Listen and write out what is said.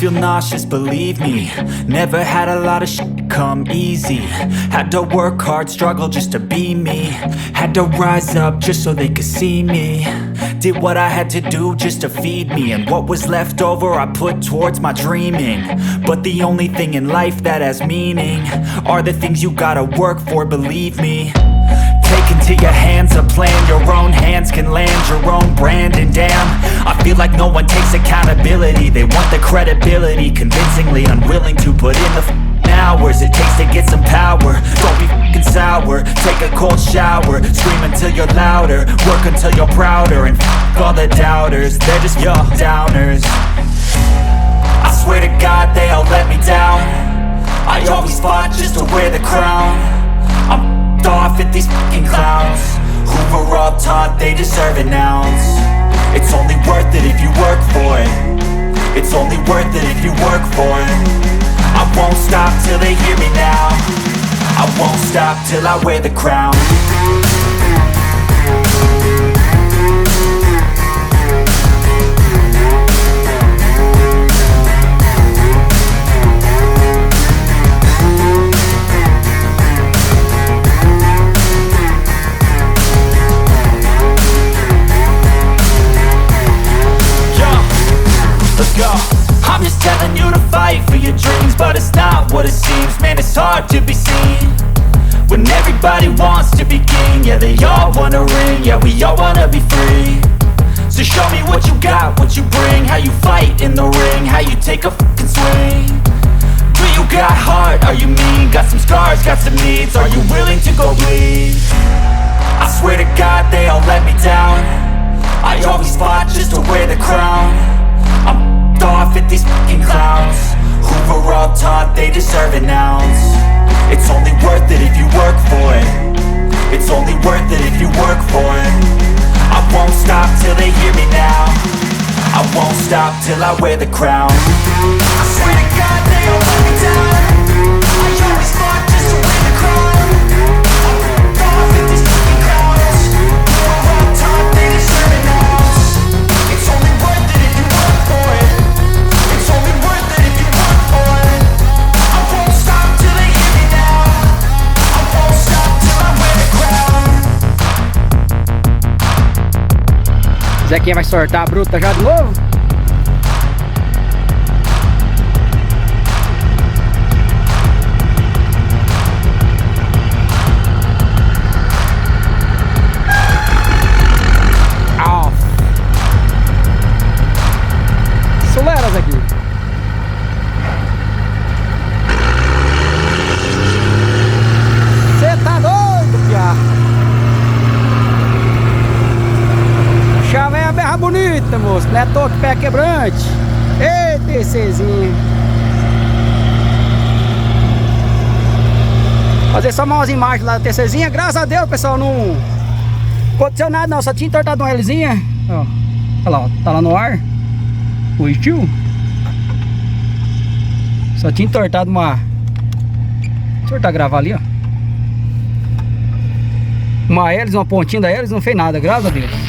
feel nauseous, believe me. Never had a lot of shit come easy. Had to work hard, struggle just to be me. Had to rise up just so they could see me. Did what I had to do just to feed me, and what was left over I put towards my dreaming. But the only thing in life that has meaning are the things you gotta work for, believe me. Take into your hands a plan, your own hands can land your own brand. And damn, I feel like no one takes accountability. They want the credibility, convincingly unwilling to put in the hours it takes to get some power. Don't be f***ing sour, take a cold shower. Scream until you're louder, work until you're prouder. And f*** all the doubters, they're just your downers. I swear to God they all let me down. I always fought just to wear the crown. I'm off at these fucking clowns who were all taught they deserve an ounce. It's only worth it if you work for it. It's only worth it if you work for it. I won't stop till they hear me now. I won't stop till I wear the crown. I'm just telling you to fight for your dreams, but it's not what it seems. Man, it's hard to be seen when everybody wants to be king. Yeah, they all wanna ring, yeah, we all wanna be free. So show me what you got, what you bring, how you fight in the ring, how you take a fucking swing. Do you got heart, are you mean? Got some scars, got some needs, are you willing to go bleed? I swear to God they all let me down. I always fought just to wear the crown. I'm off at these fucking clowns who were all taught they deserve an ounce. It's only worth it if you work for it. It's only worth it if you work for it. I won't stop till they hear me now. I won't stop till I wear the crown. I swear to God they all let me down. I always fought just to wear the crown. I'm off at these fucking clowns who were all taught they deserve an ounce. It's only worth it if you work for it. It's only worth it if you work for it. I won't stop till they hear me now. I won't stop till I wear the crown. Zequinha vai sortar a bruta já de novo? Acelera, Zequinha. Cê tá doido, piá. Chama é a berra bonita, moço. Não é toque pé quebrante. Ei, TCzinho. Fazer só umas imagens lá da TCzinha. Graças a Deus, pessoal, não aconteceu nada não. Só tinha entortado uma Lzinha. Ó, olha lá, ó, tá lá no ar. Positivo. Só tinha entortado uma... Deixa eu gravar ali, ó. Uma hélice, uma pontinha da hélice, não fez nada, graças a Deus.